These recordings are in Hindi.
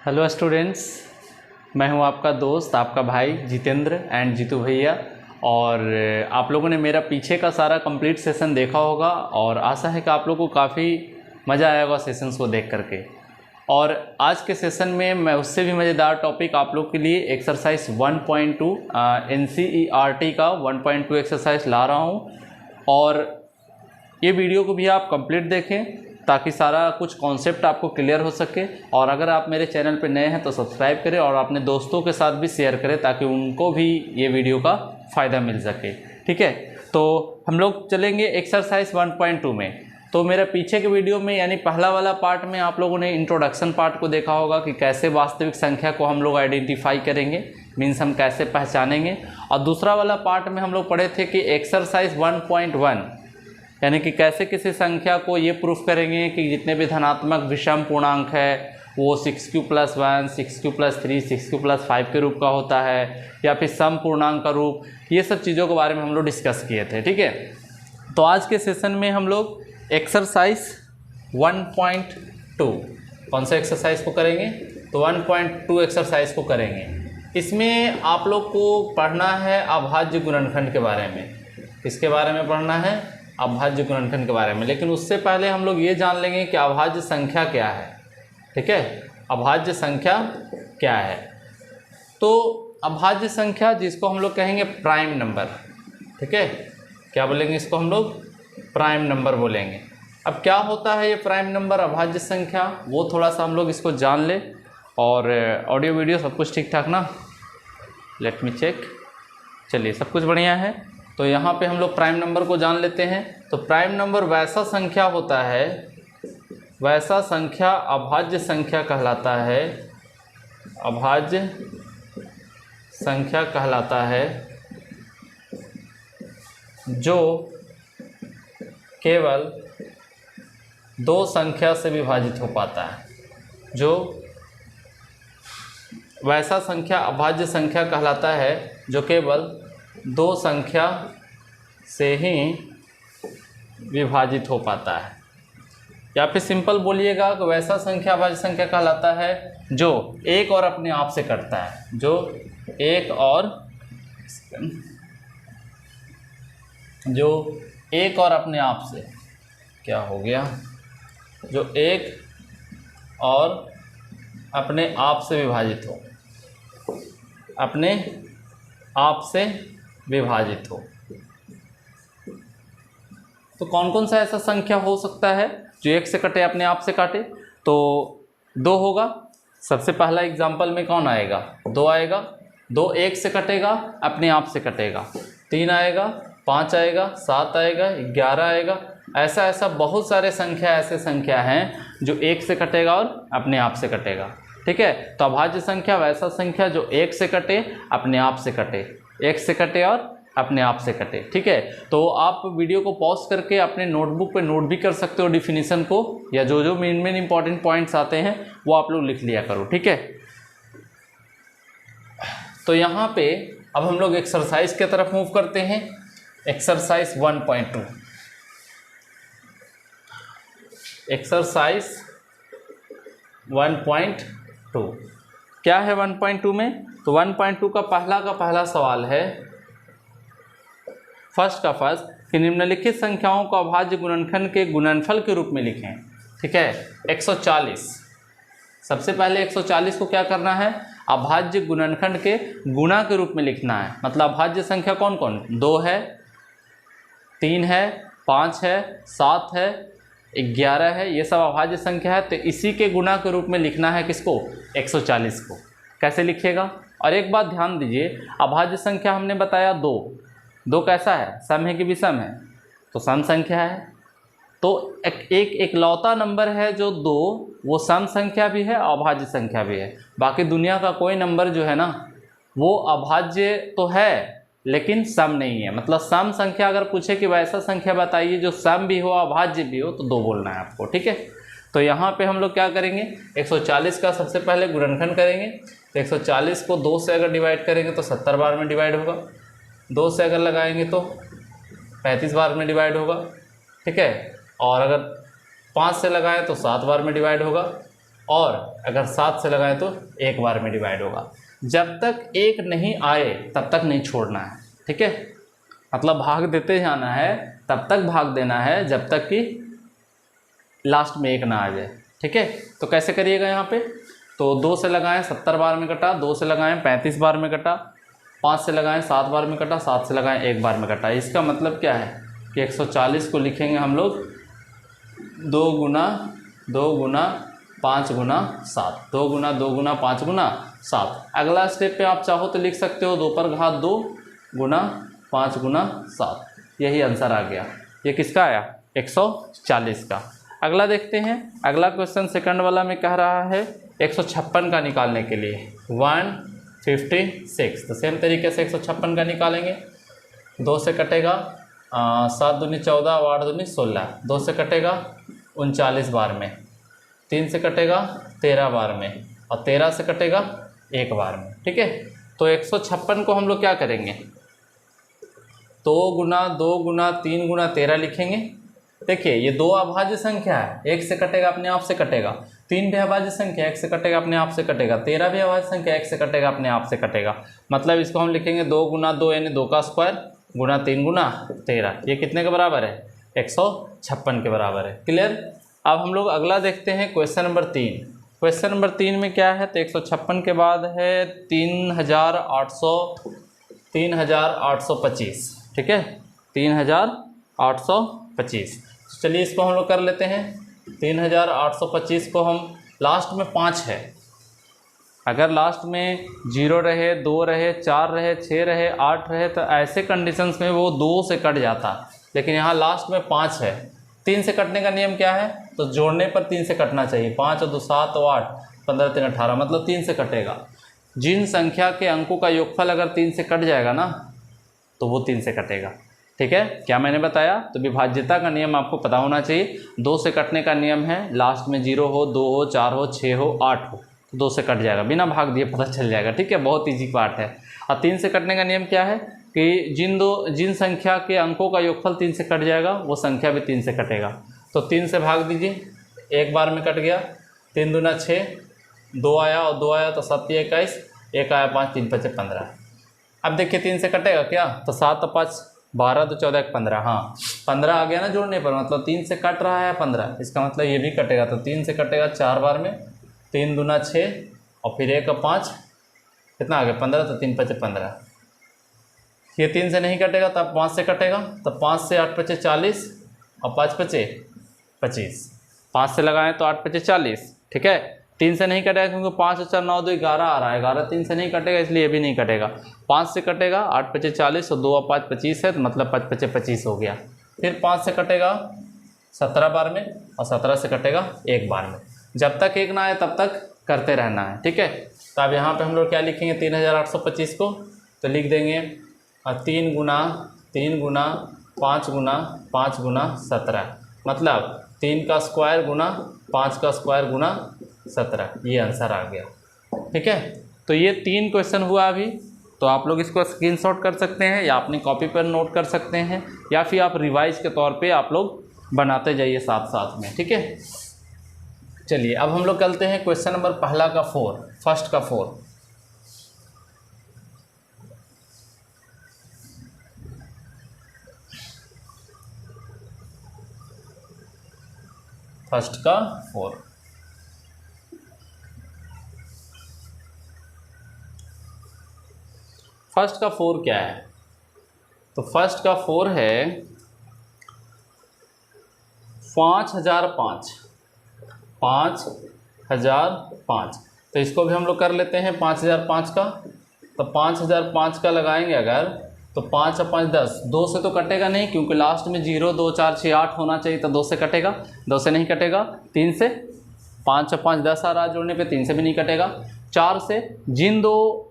हेलो स्टूडेंट्स, मैं हूं आपका दोस्त, आपका भाई जितेंद्र एंड जीतू भैया। और आप लोगों ने मेरा पीछे का सारा कंप्लीट सेशन देखा होगा और आशा है कि आप लोगों को काफ़ी मज़ा आया होगा सेशंस को देख करके। और आज के सेशन में मैं उससे भी मज़ेदार टॉपिक आप लोग के लिए एक्सरसाइज 1.2 NCERT का 1.2 एक्सरसाइज ला रहा हूं। और ये वीडियो को भी आप कंप्लीट देखें ताकि सारा कुछ कॉन्सेप्ट आपको क्लियर हो सके। और अगर आप मेरे चैनल पर नए हैं तो सब्सक्राइब करें और अपने दोस्तों के साथ भी शेयर करें ताकि उनको भी ये वीडियो का फ़ायदा मिल सके। ठीक है, तो हम लोग चलेंगे एक्सरसाइज 1.2 में। तो मेरे पीछे के वीडियो में यानी पहला वाला पार्ट में आप लोगों ने इंट्रोडक्शन पार्ट को देखा होगा कि कैसे वास्तविक संख्या को हम लोग आइडेंटिफाई करेंगे, मीन्स हम कैसे पहचानेंगे। और दूसरा वाला पार्ट में हम लोग पढ़े थे कि एक्सरसाइज 1.1 यानी कि कैसे किसी संख्या को ये प्रूफ करेंगे कि जितने भी धनात्मक विषम पूर्णांक है वो 6q+1, 6q+3, 6q+5 के रूप का होता है या फिर सम पूर्णांक का रूप। ये सब चीज़ों के बारे में हम लोग डिस्कस किए थे। ठीक है, तो आज के सेशन में हम लोग एक्सरसाइज 1.2 कौन सा एक्सरसाइज को करेंगे, तो 1.2 एक्सरसाइज को करेंगे। इसमें आप लोग को पढ़ना है अभाज्य गुणनखंड के बारे में। किसके बारे में पढ़ना है? अभाज्य गुणनखंड के बारे में। लेकिन उससे पहले हम लोग ये जान लेंगे कि अभाज्य संख्या क्या है। ठीक है, अभाज्य संख्या क्या है? तो अभाज्य संख्या जिसको हम लोग कहेंगे प्राइम नंबर। ठीक है, क्या बोलेंगे इसको हम लोग? प्राइम नंबर बोलेंगे। अब क्या होता है ये प्राइम नंबर, अभाज्य संख्या, वो थोड़ा सा हम लोग इसको जान ले। और ऑडियो वीडियो सब कुछ ठीक ठाक ना? Let me check. चलिए, सब कुछ बढ़िया है। तो यहाँ पे हम लोग प्राइम नंबर को जान लेते हैं। तो प्राइम नंबर वैसा संख्या होता है, वैसा संख्या अभाज्य संख्या कहलाता है, अभाज्य संख्या कहलाता है जो केवल दो संख्या से विभाजित हो पाता है। जो वैसा संख्या अभाज्य संख्या कहलाता है जो केवल दो संख्या से ही विभाजित हो पाता है। या फिर सिंपल बोलिएगा कि वैसा संख्या अभाज्य संख्या कहलाता है जो एक और अपने आप से कटता है। जो एक और अपने आप से, क्या हो गया, जो एक और अपने आप से विभाजित हो, अपने आप से विभाजित हो। तो कौन कौन सा ऐसा संख्या हो सकता है जो एक से कटे, अपने आप से काटे? तो दो होगा। सबसे पहला एग्जाम्पल में कौन आएगा? दो आएगा। दो एक से कटेगा, अपने आप से कटेगा। 3 आएगा, 5 आएगा, 7 आएगा, 11 आएगा। ऐसा बहुत सारे संख्या ऐसे संख्या हैं जो एक से कटेगा और अपने आप से कटेगा। ठीक है, तो अभाज्य संख्या वैसा संख्या जो एक से कटे, अपने आप से कटे, एक से कटे और अपने आप से कटे। ठीक है, तो आप वीडियो को पॉज करके अपने नोटबुक पे नोट भी कर सकते हो डिफिनीशन को, या जो मेन इंपॉर्टेंट पॉइंट्स आते हैं वो आप लोग लिख लिया करो। ठीक है, तो यहाँ पे अब हम लोग एक्सरसाइज की तरफ मूव करते हैं। एक्सरसाइज 1.2। एक्सरसाइज 1.2 क्या है 1.2 में? तो 1.2 का पहला सवाल है, फर्स्ट कि निम्नलिखित संख्याओं को अभाज्य गुणनखंड के गुणनफल के रूप में लिखें। ठीक है, 140। सबसे पहले 140 को क्या करना है? अभाज्य गुणनखंड के गुणा के रूप में लिखना है। मतलब अभाज्य संख्या कौन कौन? 2 है, 3 है, 5 है, 7 है, 11 है, ये सब अभाज्य संख्या है। तो इसी के गुणा के रूप में लिखना है किसको? 140 को। कैसे लिखिएगा? और एक बात ध्यान दीजिए, अभाज्य संख्या हमने बताया दो कैसा है? सम है कि विषम है? तो सम संख्या है। तो एक इकलौता नंबर है जो 2, वो सम संख्या भी है, अभाज्य संख्या भी है। बाकी दुनिया का कोई नंबर जो है ना वो अभाज्य तो है लेकिन सम नहीं है। मतलब सम संख्या अगर पूछे कि वैसा संख्या बताइए जो सम भी हो अभाज्य भी हो, तो 2 बोलना है आपको। ठीक है, तो यहाँ पे हम लोग क्या करेंगे? 140 का सबसे पहले गुणनखंड करेंगे। तो 140 को 2 से अगर डिवाइड करेंगे तो 70 बार में डिवाइड होगा। 2 से अगर लगाएंगे तो 35 बार में डिवाइड होगा। ठीक है, और अगर 5 से लगाएं तो 7 बार में डिवाइड होगा। और अगर 7 से लगाएं तो 1 बार में डिवाइड होगा। जब तक 1 नहीं आए तब तक नहीं छोड़ना है, ठीक है। मतलब भाग देते जाना है, तब तक भाग देना है जब तक कि लास्ट में 1 ना आ जाए, ठीक है। तो कैसे करिएगा यहाँ पे, तो 2 से लगाएं 70 बार में कटा, 2 से लगाएं 35 बार में कटा, 5 से लगाएं 7 बार में कटा, 7 से लगाएं 1 बार में कटा। इसका मतलब क्या है कि 140 को लिखेंगे हम लोग 2 गुना 5 गुना 7, 2 गुना 5 गुना 7। अगला स्टेप पे आप चाहो तो लिख सकते हो 2 पर घात 2 गुना 5 गुना 7। यही आंसर आ गया। ये किसका आया, 140 का। अगला देखते हैं। अगला क्वेश्चन सेकंड वाला में कह रहा है 156 का निकालने के लिए 156। तो सेम तरीके से 156 का निकालेंगे। 2 से कटेगा 7 दूनी 14 और 8 दूनी 16, 2 से कटेगा 39 बार में, 3 से कटेगा 13 बार में और 13 से कटेगा 1 बार में, ठीक है। तो 156 को हम लोग क्या करेंगे, 2 गुना 3 गुना 13 लिखेंगे। देखिए ये 2 अभाज्य संख्या है, 1 से कटेगा अपने आप से कटेगा, 3 भी अभाज्य संख्या 1 से कटेगा अपने आप से कटेगा, 13 भी अभाज्य संख्या 1 से कटेगा अपने आप से कटेगा। मतलब इसको हम लिखेंगे 2 गुना 2 यानी 2 का स्क्वायर गुना 3 गुना 13। ये कितने के बराबर है, 156 के बराबर है। क्लियर। अब हम लोग अगला देखते हैं क्वेश्चन नंबर 3। क्वेश्चन नंबर 3 में क्या है, तो 156 के बाद है 3825, ठीक है, 3825। चलिए इसको हम लोग कर लेते हैं। 3825 को हम लास्ट में 5 है, अगर लास्ट में 0 रहे, 2 रहे, 4 रहे, 6 रहे, 8 रहे तो ऐसे कंडीशंस में वो 2 से कट जाता, लेकिन यहाँ लास्ट में 5 है। 3 से कटने का नियम क्या है, तो जोड़ने पर 3 से कटना चाहिए। 5 और 2 7 और 8, 15 3 18, मतलब 3 से कटेगा। जिन संख्या के अंकों का योगफल अगर 3 से कट जाएगा ना तो वो 3 से कटेगा, ठीक है। क्या मैंने बताया, तो विभाज्यता का नियम आपको पता होना चाहिए। 2 से कटने का नियम है, लास्ट में 0 हो, 2 हो, 4 हो, 6 हो, 8 हो, तो 2 से कट जाएगा, बिना भाग दिए पता चल जाएगा, ठीक है। बहुत ईजी पार्ट है। और 3 से कटने का नियम क्या है कि जिन संख्या के अंकों का योगफल 3 से कट जाएगा वो संख्या भी 3 से कटेगा। तो 3 से भाग दीजिए, 1 बार में कट गया, 3 दूना 6, 2 आया और 2 आया तो 7 21, 1 आया 5, 3 5 15। अब देखिए 3 से कटेगा क्या, तो 7 और 5 12, तो 14 15, हाँ 15 आ गया ना जोड़ने पर, मतलब 3 से कट रहा है 15, इसका मतलब ये भी कटेगा। तो 3 से कटेगा 4 बार में, 3 दूना 6 और फिर 1 और 5, कितना आ गया 15, तो 3 5 15। ये 3 से नहीं कटेगा तो 5 से कटेगा, तो 5 से 8 5 40 और 5 5 25। 5 से लगाएं तो 8 5 40, ठीक है। 3 से नहीं कटेगा क्योंकि 5 और 4 9 2 11 आ रहा है, 11 3 से नहीं कटेगा इसलिए ये भी नहीं कटेगा। 5 से कटेगा 8 5 40 और 2 और 5 25 है, तो मतलब 5 5 25 हो गया। फिर 5 से कटेगा 17 बार में और 17 से कटेगा 1 बार में। जब तक 1 ना आए तब तक करते रहना है, ठीक है। तो अब यहाँ पे हम लोग क्या लिखेंगे, 3825 को तो लिख देंगे 3 गुना 5 गुना 5 गुना 17, मतलब 3 का स्क्वायर गुना 5 का स्क्वायर गुना 17, ये आंसर आ गया, ठीक है। तो ये 3 क्वेश्चन हुआ अभी। तो आप लोग इसको स्क्रीनशॉट कर सकते हैं या अपनी कॉपी पर नोट कर सकते हैं, या फिर आप रिवाइज के तौर पे आप लोग बनाते जाइए साथ साथ में, ठीक है। चलिए अब हम लोग चलते हैं क्वेश्चन नंबर पहला का 4, फर्स्ट का 4। फर्स्ट का 4। फर्स्ट का 4 क्या है, तो फर्स्ट का 4 है 5005, 5005। तो इसको भी हम लोग कर लेते हैं 5005 का। तो 5005 का लगाएंगे अगर, तो 5 और 5 10, 2 से तो कटेगा नहीं क्योंकि लास्ट में 0 2 4 6 8 होना चाहिए, तो 2 से कटेगा, 2 से नहीं कटेगा। 3 से, 5 और 5 10 आ रहा जोड़ने पे, 3 से भी नहीं कटेगा। 4 से, जिन 2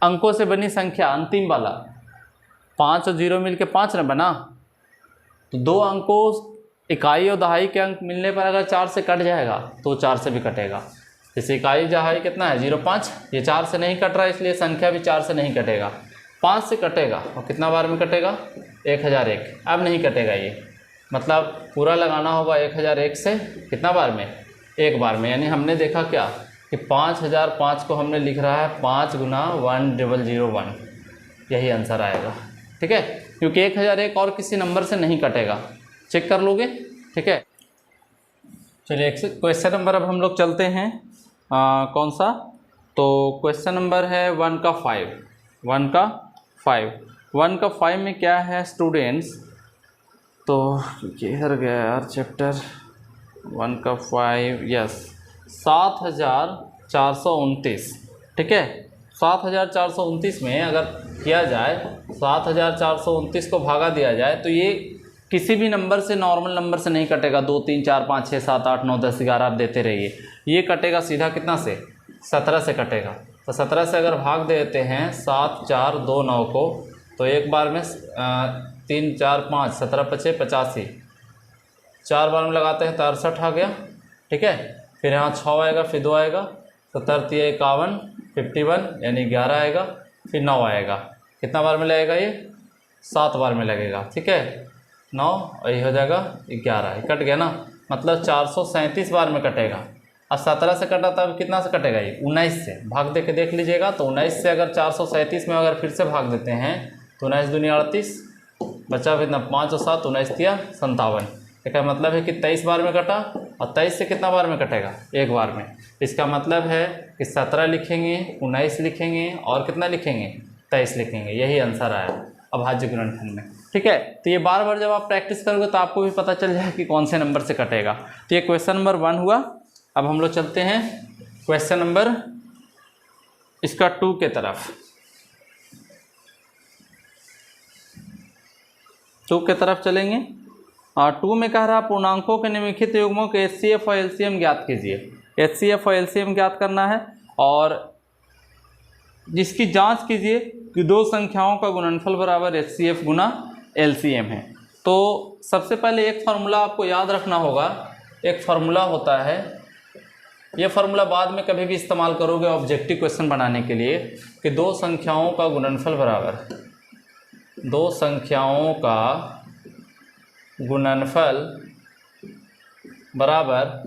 अंकों से बनी संख्या अंतिम वाला, 5 और 0 मिल के 5 न बना, तो 2 अंकों इकाई और दहाई के अंक मिलने पर अगर 4 से कट जाएगा तो 4 से भी कटेगा। जैसे इकाई दहाई कितना है 0.5, ये 4 से नहीं कट रहा है इसलिए संख्या भी 4 से नहीं कटेगा। 5 से कटेगा और कितना बार में कटेगा 1001, अब नहीं कटेगा ये, मतलब पूरा लगाना होगा 1001 से कितना बार में एक बार में। यानी हमने देखा क्या कि 5005 को हमने लिख रहा है 5 गुना 1001, यही आंसर आएगा। ठीक है, क्योंकि 1001 और किसी नंबर से नहीं कटेगा, चेक कर लोगे। ठीक है, चलिए क्वेश्चन नंबर अब हम लोग चलते हैं कौन सा, तो क्वेश्चन नंबर है 1 का 5 में क्या है स्टूडेंट्स, तो किधर गया यार चैप्टर 1 का 5, यस 7429। ठीक है, 7429 में अगर किया जाए, 7429 को भागा दिया जाए तो ये किसी भी नंबर से, नॉर्मल नंबर से नहीं कटेगा। 2 3 4 5 6 7 8 9 10 11 आप देते रहिए, ये कटेगा सीधा कितना से, 17 से कटेगा। तो 17 से अगर भाग देते हैं 7 4 2 9 को, तो एक बार में 3 4 5 17 5 85, 4 बार में लगाते हैं तो 68 आ गया। ठीक है, फिर यहाँ 6 आएगा, फिर 2 आएगा, 70 3 51 51 यानी 11 आएगा, फिर 9 आएगा। कितना बार में लगेगा ये, 7 बार में लगेगा। ठीक है, 9 और ये हो जाएगा 11, कट गया ना, मतलब 437 बार में कटेगा। अब 17 से कटा तब कितना से कटेगा ये, 19 से। भाग दे के देख लीजिएगा, तो 19 से अगर 437 में अगर फिर से भाग देते हैं तो 19 दूनी 38, बचा कितना 5 और 7 19 तिया 57। इसका मतलब है कि 23 बार में कटा, और 23 से कितना बार में कटेगा, एक बार में। इसका मतलब है कि 17 लिखेंगे, 19 लिखेंगे और कितना लिखेंगे, 23 लिखेंगे। यही आंसर आया अभाज्य गुणनखंड में। ठीक है, तो ये बार बार जब आप प्रैक्टिस करोगे तो आपको भी पता चल जाएगा कि कौन से नंबर से कटेगा। तो ये क्वेश्चन नंबर 1 हुआ। अब हम लोग चलते हैं क्वेश्चन नंबर इसका 2 के तरफ। 2 के तरफ चलेंगे। 2 में कह रहा पूर्णांकों के निम्नलिखित युग्मों के HCF और LCM ज्ञात कीजिए। HCF और LCM ज्ञात करना है, और जिसकी जांच कीजिए कि दो संख्याओं का गुणनफल बराबर HCF गुना LCM है। तो सबसे पहले एक फार्मूला आपको याद रखना होगा। एक फार्मूला होता है, ये फार्मूला बाद में कभी भी इस्तेमाल करोगे ऑब्जेक्टिव क्वेश्चन बनाने के लिए, कि दो संख्याओं का गुणनफल बराबर, दो संख्याओं का गुणनफल बराबर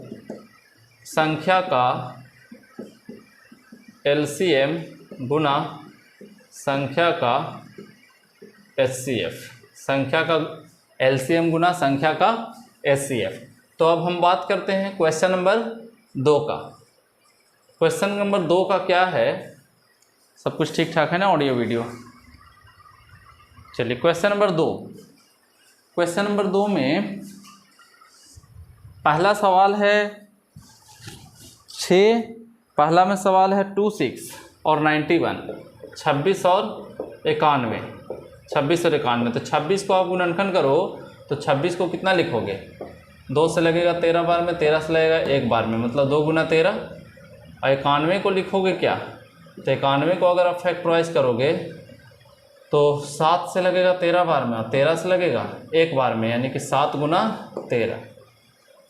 संख्या का LCM गुना संख्या का HCF, संख्या का LCM गुना संख्या का HCF। तो अब हम बात करते हैं क्वेश्चन नंबर 2 का। क्वेश्चन नंबर 2 का क्या है, सब कुछ ठीक ठाक है ना, ऑडियो वीडियो। चलिए क्वेश्चन नंबर 2। क्वेश्चन नंबर 2 में पहला सवाल है 6, पहला में सवाल है 26 और 91, 26 और 91, 26 और 91। तो 26 को आप गुणनखंड करो तो 26 को कितना लिखोगे, 2 से लगेगा 13 बार में, 13 से लगेगा 1 बार में, मतलब 2 गुना 13। और 91 को लिखोगे क्या, तो 91 को अगर आप फैक्टराइज करोगे तो 7 से लगेगा 13 बार में, और 13 से लगेगा 1 बार में, यानी कि 7 गुना 13।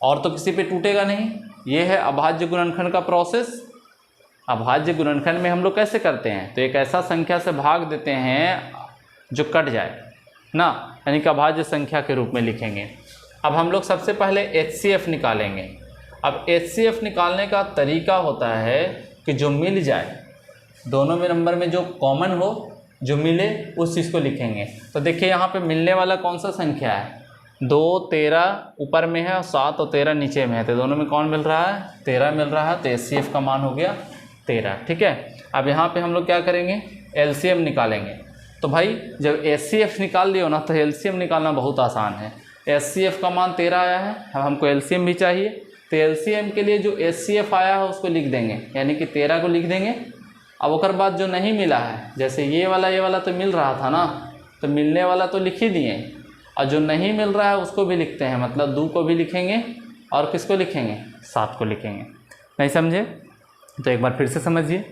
और तो किसी पे टूटेगा नहीं। ये है अभाज्य गुणनखंड का प्रोसेस। अभाज्य गुणनखंड में हम लोग कैसे करते हैं, तो एक ऐसा संख्या से भाग देते हैं जो कट जाए ना, यानी कि अभाज्य संख्या के रूप में लिखेंगे। अब हम लोग सबसे पहले HCF निकालेंगे। अब HCF निकालने का तरीका होता है कि जो मिल जाए, दोनों में नंबर में जो कॉमन हो, जो मिले उस चीज़ को लिखेंगे। तो देखिए यहाँ पे मिलने वाला कौन सा संख्या है, 2 13 ऊपर में है और 7 और 13 नीचे में है, तो दोनों में कौन मिल रहा है, 13 मिल रहा है। तो HCF का मान हो गया 13। ठीक है, अब यहाँ पे हम लोग क्या करेंगे, LCM निकालेंगे। तो भाई जब HCF निकाल लियो ना, तो LCM निकालना बहुत आसान है। HCF का मान 13 आया है, अब हमको LCM भी चाहिए। तो LCM के लिए जो HCF आया है उसको लिख देंगे, यानी कि 13 को लिख देंगे। अब उसके बाद जो नहीं मिला है, जैसे ये वाला तो मिल रहा था ना, तो मिलने वाला तो लिख ही दिए, और जो नहीं मिल रहा है उसको भी लिखते हैं, मतलब 2 को भी लिखेंगे और किसको लिखेंगे, 7 को लिखेंगे। नहीं समझे तो एक बार फिर से समझिए।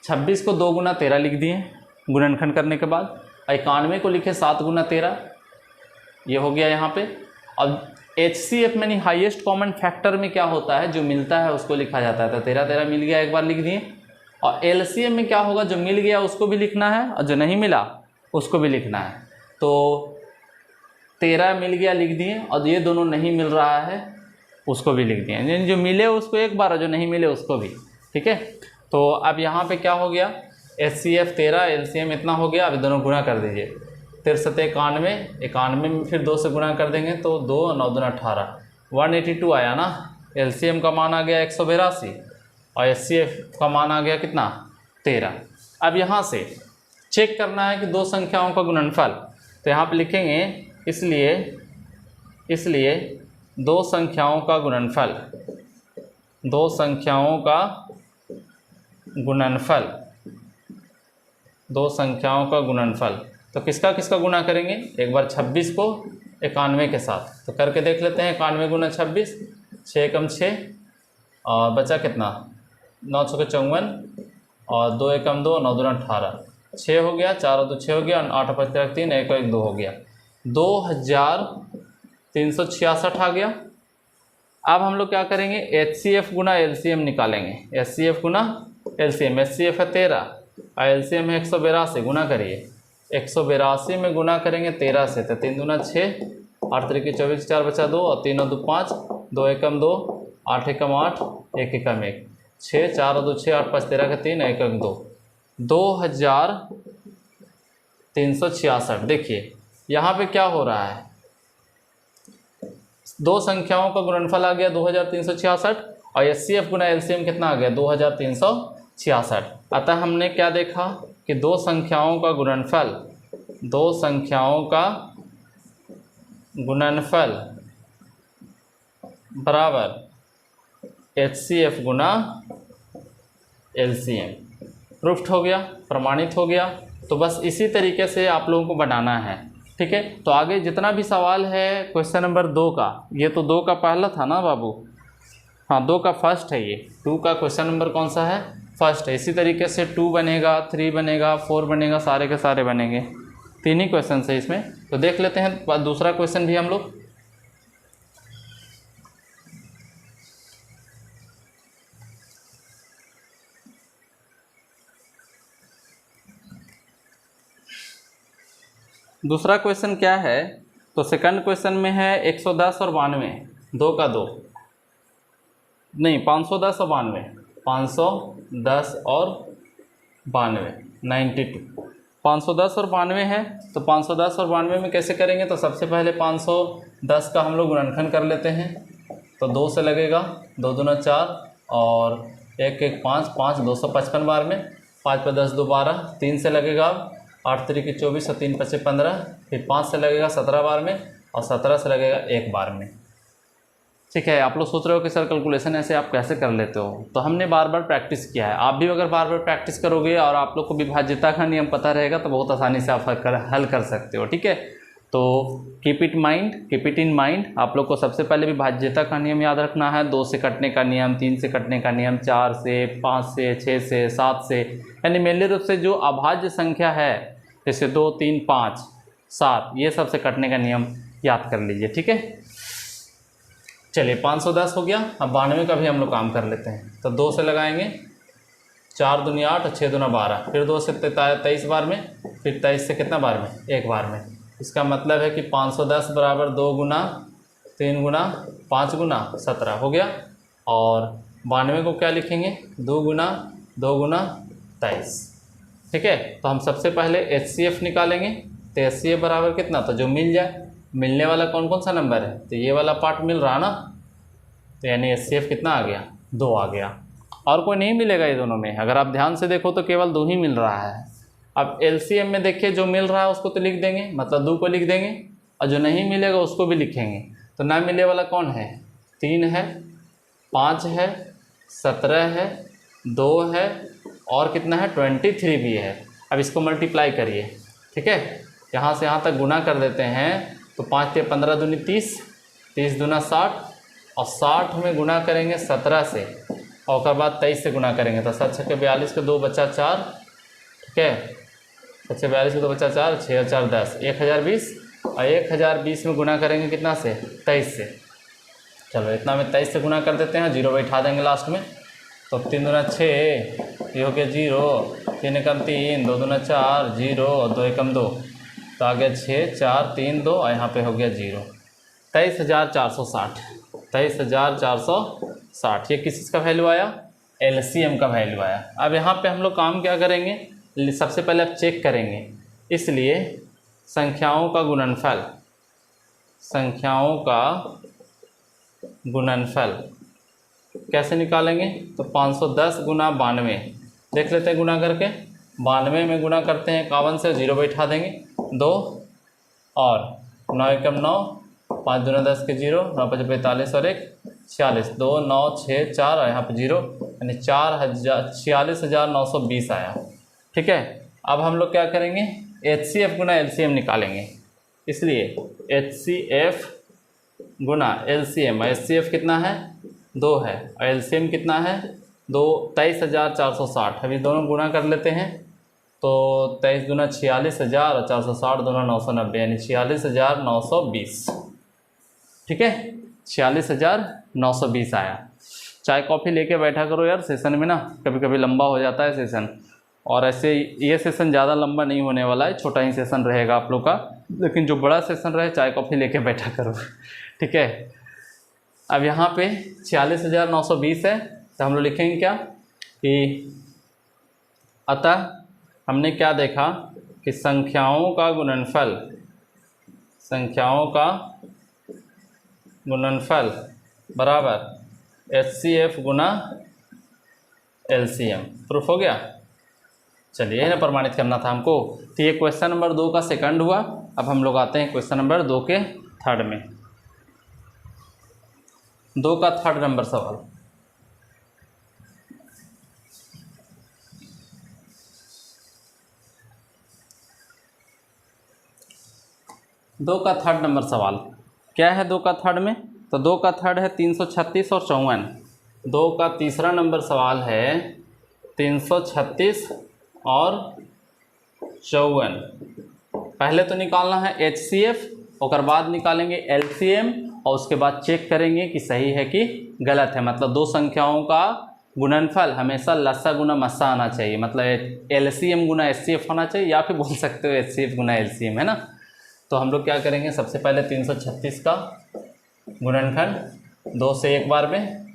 26 को 2 गुना 13 लिख दिए गुणनखंड करने के बाद, 91 को लिखे 7 गुना 13, ये हो गया यहाँ पे। अब HCF यानी हाईएस्ट कॉमन फैक्टर में क्या होता है, जो मिलता है उसको लिखा जाता है। तो 13 13 मिल गया, एक बार लिख दिए। और LCM में क्या होगा, जो मिल गया उसको भी लिखना है और जो नहीं मिला उसको भी लिखना है। तो 13 मिल गया लिख दिए, और ये दोनों नहीं मिल रहा है उसको भी लिख दिया, यानी जो मिले उसको एक बार और जो नहीं मिले उसको भी। ठीक है, तो अब यहाँ पे क्या हो गया, HCF 13, LCM इतना हो गया। अब दोनों गुणा कर दीजिए, 63 91, 91 में फिर 2 से गुणा कर देंगे तो 2 9 दूना 18, 182 आया ना। LCM का मान आ गया 182 और HCF का मान आ गया कितना, 13। अब यहाँ से चेक करना है कि दो संख्याओं का गुणनफल, तो यहाँ पे लिखेंगे इसलिए दो संख्याओं का गुणनफल, दो संख्याओं का गुणनफल, दो संख्याओं का गुणनफल। तो किसका किसका गुणा करेंगे, एक बार 26 को 91 के साथ, तो करके देख लेते हैं। 91 गुना 26, 6 एकम 6 और बचा कितना, 9 छक्के 54 और 2 एकम 2, 9 दूना 18, 6 हो गया, 4 और 2 6 हो गया, 8 और 5 3, 1 और 1 2 हो गया, 2366 आ गया। अब हम लोग क्या करेंगे, HCF गुना LCM निकालेंगे। HCF गुना LCM, HCF है 13 और LCM है 182, गुना करिए। 182 में गुना करेंगे 13 से, तो 3 दूना 6, 8 3 24, 4 बचा 2 और 3 और 2 5, 2 एकम 2, 8 एकम 8, 1 एकम 1, 6 4 और 2 6, 8 5 13 का 3, 1 एकम 2, 2366। देखिए यहाँ पे क्या हो रहा है, दो संख्याओं का गुणनफल आ गया 2366 और HCF गुना LCM कितना आ गया, 2366। अतः हमने क्या देखा कि दो संख्याओं का गुणनफल, दो संख्याओं का गुणनफल बराबर HCF गुना LCM। प्रूफ्ड हो गया, प्रमाणित हो गया। तो बस इसी तरीके से आप लोगों को बनाना है। ठीक है, तो आगे जितना भी सवाल है क्वेश्चन नंबर 2 का, ये तो 2 का पहला था ना बाबू, हाँ 2 का फर्स्ट है, ये 2 का क्वेश्चन नंबर कौन सा है, फर्स्ट है। इसी तरीके से 2 बनेगा, 3 बनेगा, 4 बनेगा, सारे के सारे बनेंगे। 3 ही क्वेश्चन है इसमें। तो देख लेते हैं दूसरा क्वेश्चन भी हम लोग। दूसरा क्वेश्चन क्या है, तो सेकंड क्वेश्चन में है 110 और 92, 2 का 2 नहीं, 510 और 92, 510 और 92, 92, 510 और 92 है। तो 510 और 92 में कैसे करेंगे, तो सबसे पहले 510 का हम लोग गुणनखंड कर लेते हैं। तो 2 से लगेगा, 2 दूना 4 और 1 1 5, 5 255 बार में, 5 पर 10 2 12, 3 से लगेगा 8 3 24 और 3 5 15, फिर 5 से लगेगा 17 बार में और 17 से लगेगा 1 बार में। ठीक है, आप लोग सोच रहे हो कि सर कैलकुलेशन ऐसे आप कैसे कर लेते हो, तो हमने बार बार प्रैक्टिस किया है। आप भी अगर बार बार प्रैक्टिस करोगे और आप लोग को विभाज्यता का नियम पता रहेगा तो बहुत आसानी से आप हल कर सकते हो। ठीक है, तो कीप इट इन माइंड। आप लोग को सबसे पहले विभाज्यता का नियम याद रखना है, 2 से कटने का नियम, 3 से कटने का नियम, 4 से, 5 से, 6 से, 7 से, यानी मेनली रूप से जो अभाज्य संख्या है जैसे 2 3 5 7, ये सब से कटने का नियम याद कर लीजिए। ठीक है, चलिए 510 हो गया। अब 92 का भी हम लोग काम कर लेते हैं। तो 2 से लगाएंगे, 4 दूनी 8 और 6 दूना 12, फिर 2 से 23 बार में, फिर 23 से कितना बार में, 1 बार में। इसका मतलब है कि 510 बराबर 2 गुना 3 गुना 5 गुना 17 हो गया। और 92 को क्या लिखेंगे, 2 गुना 23। ठीक है, तो हम सबसे पहले HCF निकालेंगे। तो HCF बराबर कितना, तो जो मिल जाए, मिलने वाला कौन कौन सा नंबर है, तो ये वाला पार्ट मिल रहा ना, तो यानी HCF कितना आ गया, 2 आ गया। और कोई नहीं मिलेगा ये दोनों में, अगर आप ध्यान से देखो तो केवल 2 ही मिल रहा है। अब LCM में देखिए, जो मिल रहा है उसको तो लिख देंगे, मतलब 2 को लिख देंगे, और जो नहीं मिलेगा उसको भी लिखेंगे। तो ना मिलने वाला कौन है, 3 है, 5 है, 17 है, 2 है और कितना है, 23 भी है। अब इसको मल्टीप्लाई करिए। ठीक है, यहाँ से यहाँ तक गुना कर देते हैं। तो 5 से 15 दूनी 30, 30 दूना 60 और 60 में गुना करेंगे 17 से और उसके बाद 23 से गुना करेंगे। तो 7 6 42 के 2 बचा 4। ठीक है, 7 6 42 के 2 बचा 4, 6 और 4 10, 1020 और 1020 में गुना करेंगे कितना से, 23 से। चलो इतना में 23 से गुना कर देते हैं, 0 बैठा देंगे लास्ट में। तो 3 दूना 6, ये हो गया 0, 3 एकम 3, 2 दूना 4, 0 और 2 एकम 2, तो आ गया 6 4 3 2 और यहाँ पे हो गया 0। 23,460, 23,460। ये किस का वैल्यू आया? LCM का वैल्यू आया। अब यहाँ पे हम लोग काम क्या करेंगे, सबसे पहले अब चेक करेंगे, इसलिए संख्याओं का गुणनफल, संख्याओं का गुणनफल कैसे निकालेंगे? तो 510 गुना 92 देख लेते हैं गुना करके। 92 में गुना करते हैं 51 से, 0 बैठा देंगे 2 और 9 एकम 9, 5 दूना 10 के 0, 9 5 45 और 1 46, 2 9 6 4 और यहाँ पे 0, यानी 46,920 आया। ठीक है, अब हम लोग क्या करेंगे, HCF गुना LCM निकालेंगे, इसलिए HCF गुना LCM। HCF कितना है? 2 है और LCM कितना है? 2, 23,460। अभी दोनों गुना कर लेते हैं, तो 23 दूना 46,000 और 460 दूना 990, यानी 46,920। ठीक है, 46,920 आया। चाय कॉफ़ी लेके बैठा करो यार सेशन में ना, कभी कभी लंबा हो जाता है सेशन, और ऐसे ये सेशन ज़्यादा लंबा नहीं होने वाला है, छोटा ही सेशन रहेगा आप लोग का, लेकिन जो बड़ा सेशन रहे चाय कॉफ़ी लेके बैठा करो। ठीक है, अब यहाँ पे 46,920 है, तो हम लोग लिखेंगे क्या कि अतः हमने क्या देखा कि संख्याओं का गुणनफल, संख्याओं का गुणनफल बराबर HCF गुना LCM। प्रूफ हो गया? चलिए, है ना, प्रमाणित करना था हमको। तो ये क्वेश्चन नंबर 2 का सेकंड हुआ। अब हम लोग आते हैं क्वेश्चन नंबर 2 के थर्ड में। 2 का थर्ड नंबर सवाल। दो का थर्ड नंबर सवाल क्या है? 2 का थर्ड में, तो 2 का थर्ड है 336 और 54। 2 का तीसरा नंबर सवाल है 336 और 54। पहले तो निकालना है HCF, और बाद निकालेंगे LCM, और उसके बाद चेक करेंगे कि सही है कि गलत है। मतलब दो संख्याओं का गुणनफल हमेशा लसा गुना मस्सा आना चाहिए, मतलब LCM गुना HCF होना चाहिए, या फिर बोल सकते हो HCF गुना LCM, है ना। तो हम लोग क्या करेंगे, सबसे पहले 336 का गुणनफल 2 से एक बार में,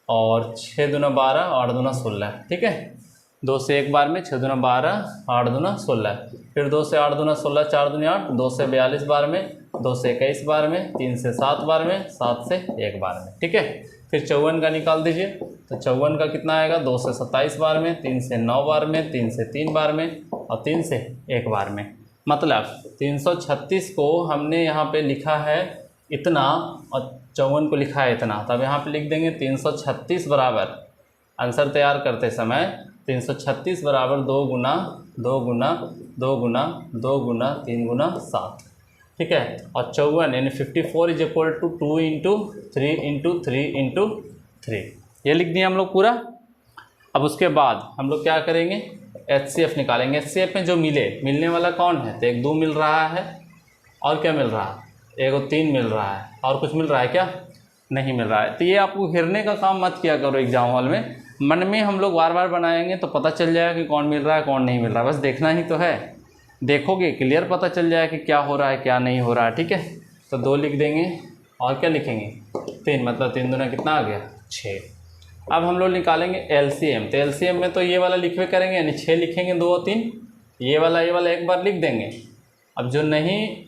और 6 दूना 12, 8 दूना 16। ठीक है, 2 से एक बार में, 6 दूना 12, 8 दूना 16। फिर 2 से 8 दूना 16, 4 दूनी 8, 2 से 42 बार में, 2 से 21 बार में, 3 से 7 बार में, 7 से 1 बार में। ठीक है, फिर 54 का निकाल दीजिए, तो 54 का कितना आएगा, 2 से 27 बार में, 3 से 9 बार में, 3 से 3 बार में, और 3 से 1 बार में। मतलब 336 को हमने यहाँ पे लिखा है इतना, और 54 को लिखा है इतना। तब यहाँ पे लिख देंगे 336 बराबर, आंसर तैयार करते समय 336 बराबर 2 गुना 2 गुना 2 गुना 2 गुना 3 गुना 7। ठीक है, और 54 यानी 54 is equal to 2 into 3 into 3 into 3। ये लिख दिए हम लोग पूरा। अब उसके बाद हम लोग क्या करेंगे, HCF निकालेंगे। HCF में जो मिलने वाला कौन है, तो 1 2 मिल रहा है, और क्या मिल रहा है, 1 3 मिल रहा है, और कुछ मिल रहा है क्या, नहीं मिल रहा है। तो ये आपको घेरने का काम मत किया करो एग्जाम हॉल में, मन में हम लोग बार बार बनाएंगे तो पता चल जाएगा कि कौन मिल रहा है कौन नहीं मिल रहा है, बस देखना ही तो है। देखोगे क्लियर पता चल जाएगा कि क्या हो रहा है क्या नहीं हो रहा है। ठीक है, तो 2 लिख देंगे, और क्या लिखेंगे, 3, मतलब 3 दूना कितना आ गया, 6। अब हम लोग निकालेंगे LCM। तो LCM में तो ये वाला लिखवे करेंगे, यानी 6 लिखेंगे, 2 और 3, ये वाला एक बार लिख देंगे। अब जो नहीं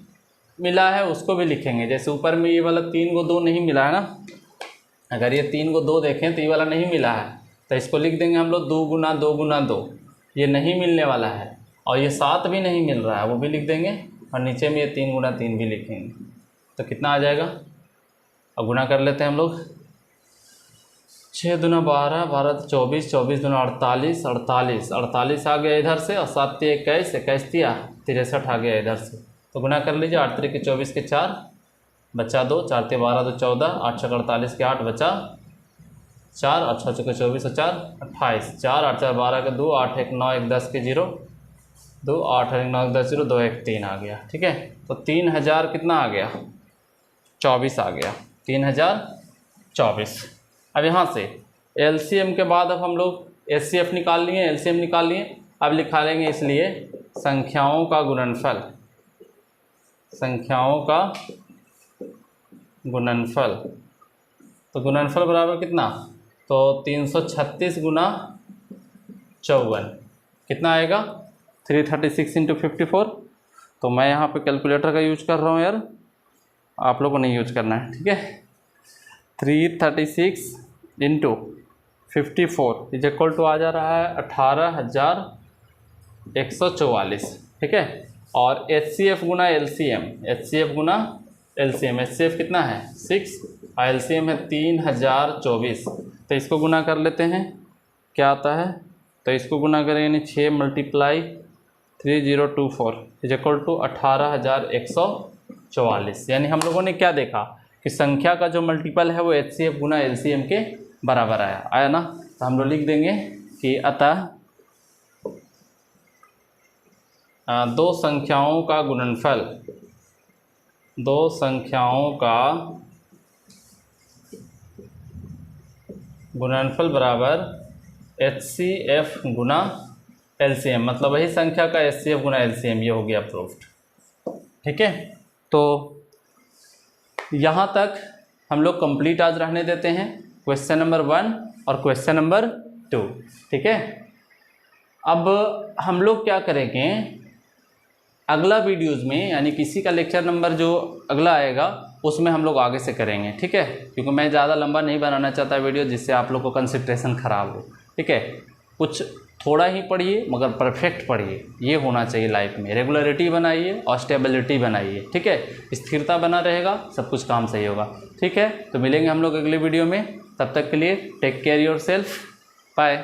मिला है उसको भी लिखेंगे, जैसे ऊपर में ये वाला 3 को 2 नहीं मिला है ना, अगर ये 3 को 2 देखें तो ये वाला नहीं मिला है, तो इसको लिख देंगे हम लोग 2 गुना 2 गुना 2, ये नहीं मिलने वाला है। और ये 7 भी नहीं मिल रहा है, वो भी लिख देंगे, और नीचे में ये 3 गुना 3 भी लिखेंगे। तो कितना आ जाएगा, अब गुना कर लेते हैं हम लोग। 6 दूना 12, 12 24, 24 दूना 48, 48, 48 आ गया इधर से, और 7 3 21, 21 तिया 63 आ गया इधर से। तो गुना कर लीजिए, 8 3 के 24 के 4, बचा 2, 4 3 12 2 14, 8 6 48 के 8 बचा 4, 8 6 के 24 और 4 28, 4 8 4 12 के 2, 8 1 9 1 10 के 0 2, 8 1 9 10 0 2 1 3 आ गया। ठीक है, तो 3000 कितना आ गया, 24 आ गया, 3024। अब यहाँ से LCM के बाद अब हम लोग HCF निकाल लिए, LCM निकाल लिए। अब लिखा लेंगे इसलिए संख्याओं का गुणनफल, संख्याओं का गुणनफल तो गुणनफल बराबर कितना, तो 336 गुना 54 कितना आएगा 336 इंटू 54। तो मैं यहाँ पे कैलकुलेटर का यूज कर रहा हूँ यार, आप लोगों को नहीं यूज करना है, ठीक है। 336 इंटू 54 इज इक्वल टू आ जा रहा है 18,144, ठीक है। और HCF गुना LCM, HCF गुना LCM, HCF कितना है 6 और LCM है 3024। तो इसको गुना कर लेते हैं, क्या आता है, तो इसको गुना करें यानी 6 × 3024 इज इक्वल टू 18,144। यानी हम लोगों ने क्या देखा कि संख्या का जो मल्टीपल है वो HCF गुना LCM के बराबर आया ना। तो हम लोग लिख देंगे कि अतः दो संख्याओं का गुणनफल बराबर HCF गुना LCM, मतलब वही संख्या का HCF गुना LCM, ये हो गया प्रूफ्ड, ठीक है। तो यहाँ तक हम लोग कंप्लीट आज रहने देते हैं, क्वेश्चन नंबर 1 और क्वेश्चन नंबर 2, ठीक है। अब हम लोग क्या करेंगे अगला वीडियोज़ में, यानी किसी का लेक्चर नंबर जो अगला आएगा उसमें हम लोग आगे से करेंगे, ठीक है। क्योंकि मैं ज़्यादा लंबा नहीं बनाना चाहता वीडियो, जिससे आप लोग को कंसंट्रेशन ख़राब हो, ठीक है। कुछ थोड़ा ही पढ़िए मगर परफेक्ट पढ़िए, ये होना चाहिए लाइफ में। रेगुलरिटी बनाइए और स्टेबिलिटी बनाइए, ठीक है। स्थिरता बना रहेगा, सब कुछ काम सही होगा, ठीक है। तो मिलेंगे हम लोग अगले वीडियो में, तब तक के लिए टेक केयर योरसेल्फ, बाय।